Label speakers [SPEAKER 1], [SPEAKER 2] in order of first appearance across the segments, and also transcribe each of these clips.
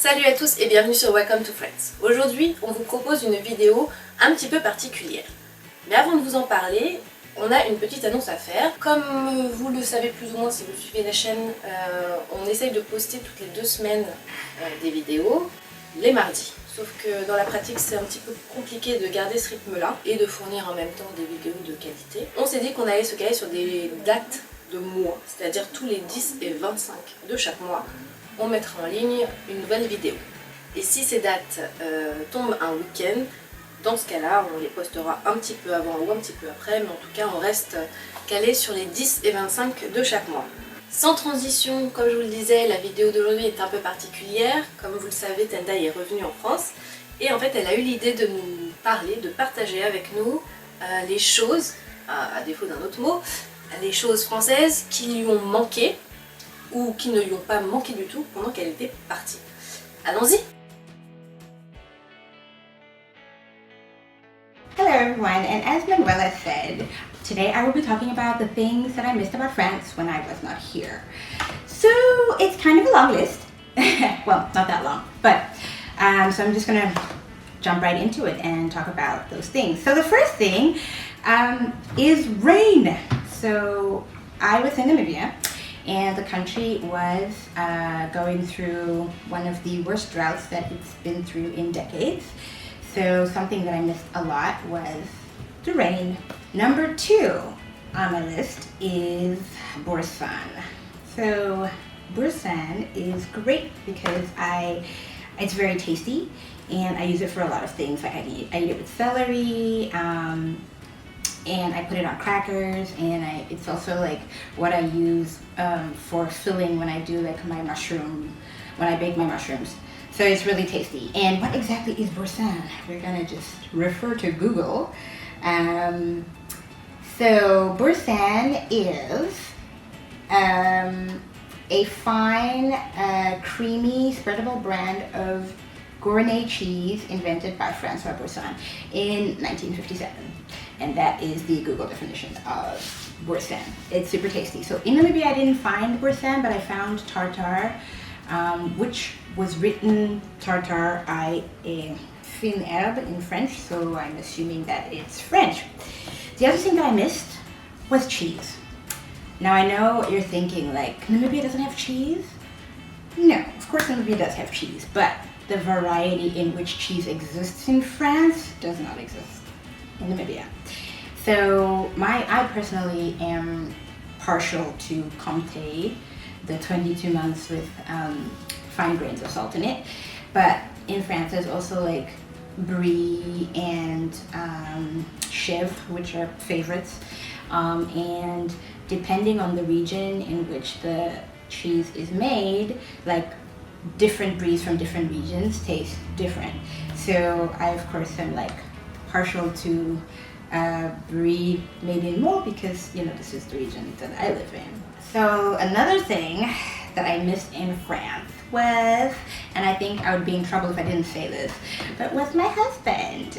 [SPEAKER 1] Salut à tous et bienvenue sur Welcome to France. Aujourd'hui, on vous propose une vidéo un petit peu particulière. Mais avant de vous en parler, on a une petite annonce à faire. Comme vous le savez plus ou moins si vous suivez la chaîne, on essaye de poster toutes les 2 semaines des vidéos, les mardis. Sauf que dans la pratique, c'est un petit peu compliqué de garder ce rythme-là et de fournir en même temps des vidéos de qualité. On s'est dit qu'on allait se caler sur des dates de mois, c'est-à-dire tous les 10 et 25 de chaque mois, on mettra en ligne une nouvelle vidéo. Et si ces dates tombent un week-end, dans ce cas-là, on les postera un petit peu avant ou un petit peu après, mais en tout cas, on reste calé sur les 10 et 25 de chaque mois. Sans transition, comme je vous le disais, la vidéo d'aujourd'hui est un peu particulière. Comme vous le savez, Tendayi est revenue en France et en fait, elle a eu l'idée de nous parler, de partager avec nous les choses, à défaut d'un autre mot, les choses françaises qui lui ont manqué ou qui ne lui ont pas manqué du tout pendant qu'elle était partie. Allons-y!
[SPEAKER 2] Hello everyone, and as Manuela said, today I will be talking about the things that I missed about France when I was not here. So it's kind of a long list. Well, not that long, but so I'm just gonna jump right into it and talk about those things. So the first thing is rain. So I was in Namibia, and the country was going through one of the worst droughts that it's been through in decades. So something that I missed a lot was the rain. Number 2 on my list is BOURSIN. So BOURSIN is great because it's very tasty and I use it for a lot of things. Like I eat it with celery, and I put it on crackers, and it's also like what I use for filling when I do like my mushroom, when I bake my mushrooms. So it's really tasty. And what exactly is BOURSIN? We're gonna just refer to Google. So BOURSIN is a fine, creamy, spreadable brand of gourmet cheese invented by François BOURSIN in 1957. And that is the Google definition of BOURSIN. It's super tasty. So in Namibia I didn't find BOURSIN, but I found tartare, which was written tartare fine herbe in French, so I'm assuming that it's French. The other thing that I missed was cheese. Now I know what you're thinking, like, Namibia doesn't have cheese? No, of course Namibia does have cheese, but the variety in which cheese exists in France does not exist in Namibia. So I personally am partial to Comté, the 22 months with fine grains of salt in it, but in France there's also like Brie and Chèvre, which are favorites, and depending on the region in which the cheese is made, like different Bries from different regions taste different. So I of course am like partial to Brie made in Meaux because, you know, this is the region that I live in. So another thing that I missed in France was, and I think I would be in trouble if I didn't say this, but was my husband.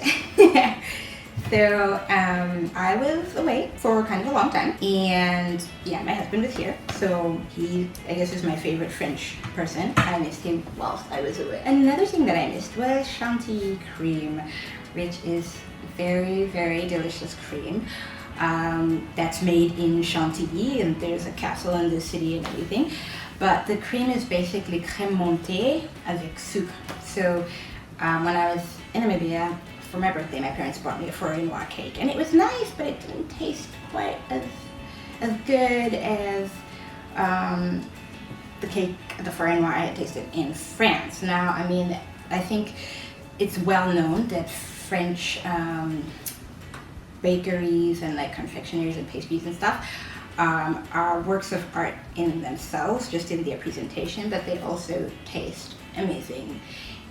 [SPEAKER 2] So I was away for kind of a long time, and yeah, my husband was here, so he, I guess, is my favorite French person. I missed him whilst I was away. Another thing that I missed was chantilly cream, which is very, very delicious cream that's made in Chantilly, and there's a castle in the city and everything. But the cream is basically crème montée avec sucre. So when I was in Namibia for my birthday, my parents bought me a Four-in-One cake, and it was nice, but it didn't taste quite as good as the cake, the Four-in-One I had tasted in France. Now, I mean, I think it's well known that French bakeries and like confectioneries and pastries and stuff are works of art in themselves, just in their presentation, but they also taste amazing.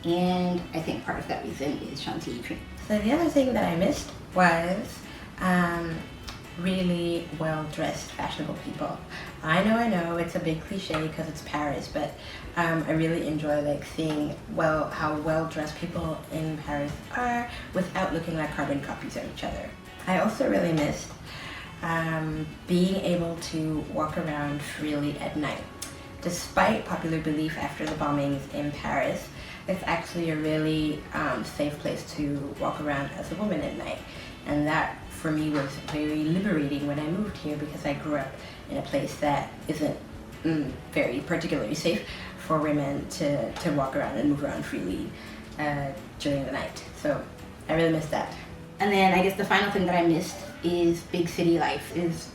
[SPEAKER 2] And I think part of that reason is chantilly cream. So the other thing that I missed was really well-dressed, fashionable people. I know, it's a big cliche because it's Paris, but I really enjoy like seeing how well-dressed people in Paris are without looking like carbon copies of each other. I also really missed being able to walk around freely at night. Despite popular belief after the bombings in Paris,
[SPEAKER 3] it's actually a really safe place to walk around as a woman at night. And that, for me, was very liberating when I moved here, because I grew up in a place that isn't very particularly safe for women to walk around and move around freely during the night. So I really miss that.
[SPEAKER 2] And then I guess the final thing that I missed is big city life. Is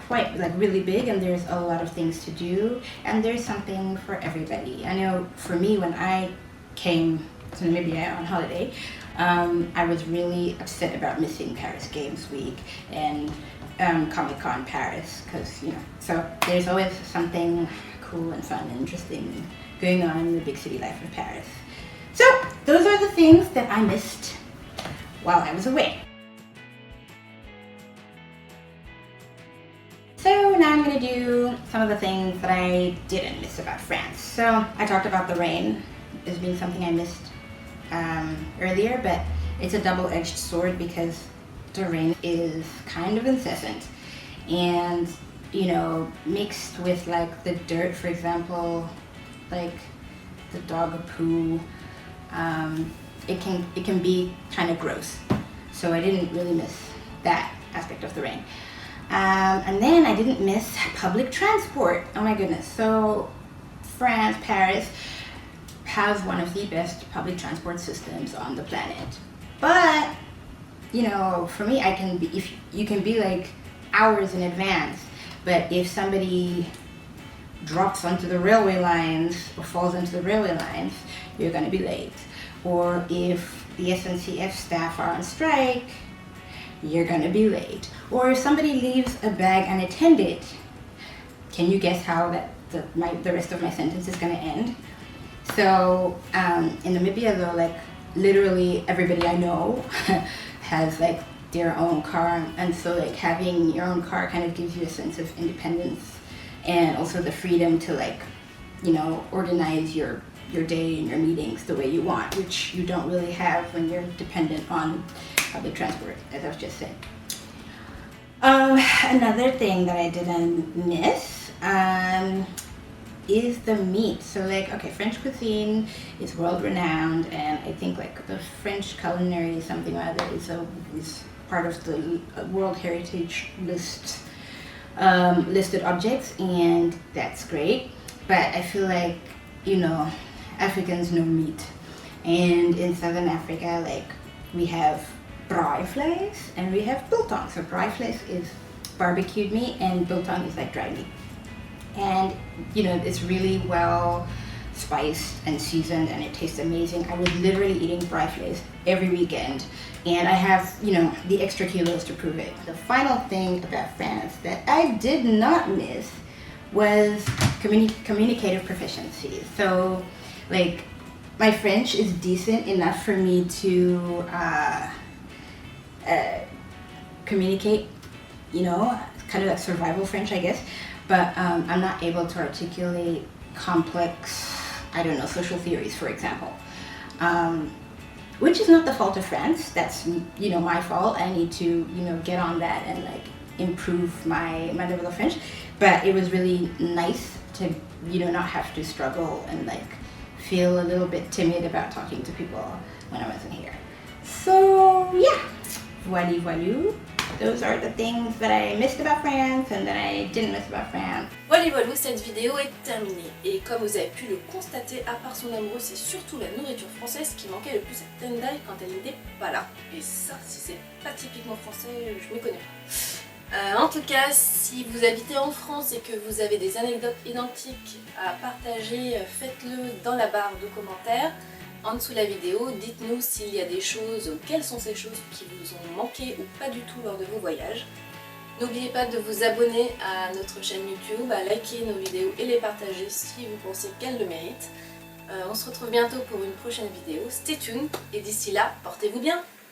[SPEAKER 2] quite really big, and there's a lot of things to do, and there's something for everybody. I know for me, when I came to Namibia on holiday, I was really upset about missing Paris Games Week and Comic-Con Paris, because so there's always something cool and fun and interesting going on in the big city life of Paris. So those are the things that I missed while I was away. So now I'm going to do some of the things that I didn't miss about France. So I talked about the rain as being something I missed earlier, but it's a double-edged sword because the rain is kind of incessant, and mixed with the dirt, for example, like the dog poo, it can be kind of gross. So I didn't really miss that aspect of the rain. And then I didn't miss public transport. Oh my goodness. So France, Paris, has one of the best public transport systems on the planet. But, for me, you can be hours in advance, but if somebody drops onto the railway lines or falls into the railway lines, you're going to be late. Or if the SNCF staff are on strike, you're going to be late. Or if somebody leaves a bag unattended, can you guess how the rest of my sentence is going to end? So in Namibia though, literally everybody I know has their own car, and so having your own car kind of gives you a sense of independence and also the freedom to organize your day and your meetings the way you want, which you don't really have when you're dependent on public transport, as I've just said. Another thing that I didn't miss is the meat. So okay, French cuisine is world renowned, and I think the French culinary something or other is part of the World Heritage List listed objects, and that's great. But I feel Africans know meat, and in Southern Africa we have braaivleis and we have biltong. So braaivleis is barbecued meat and biltong is dried meat. And it's really well spiced and seasoned, and it tastes amazing. I was literally eating braaivleis every weekend, and I have the extra kilos to prove it. The final thing about France that I did not miss was communicative proficiency. So my French is decent enough for me to communicate, kind of survival French, I guess, but I'm not able to articulate complex, social theories, for example, which is not the fault of France. That's, my fault. I need to, get on that and improve my level of French, but it was really nice to, not have to struggle and feel a little bit timid about talking to people when I wasn't here. So yeah, voilà. Those are the things that I missed about France and that I didn't miss about France.
[SPEAKER 1] Voilà, cette vidéo est terminée. Et comme vous avez pu le constater, à part son amoureux, c'est surtout la nourriture française qui manquait le plus à Tendayi quand elle n'était pas là. Et ça, si c'est pas typiquement français, je m'y connais pas. En tout cas, si vous habitez en France et que vous avez des anecdotes identiques à partager, faites-le dans la barre de commentaires. En dessous de la vidéo, dites-nous s'il y a des choses ou quelles sont ces choses qui vous ont manqué ou pas du tout lors de vos voyages. N'oubliez pas de vous abonner à notre chaîne YouTube, à liker nos vidéos et les partager si vous pensez qu'elles le méritent. On se retrouve bientôt pour une prochaine vidéo. Stay tuned et d'ici là, portez-vous bien!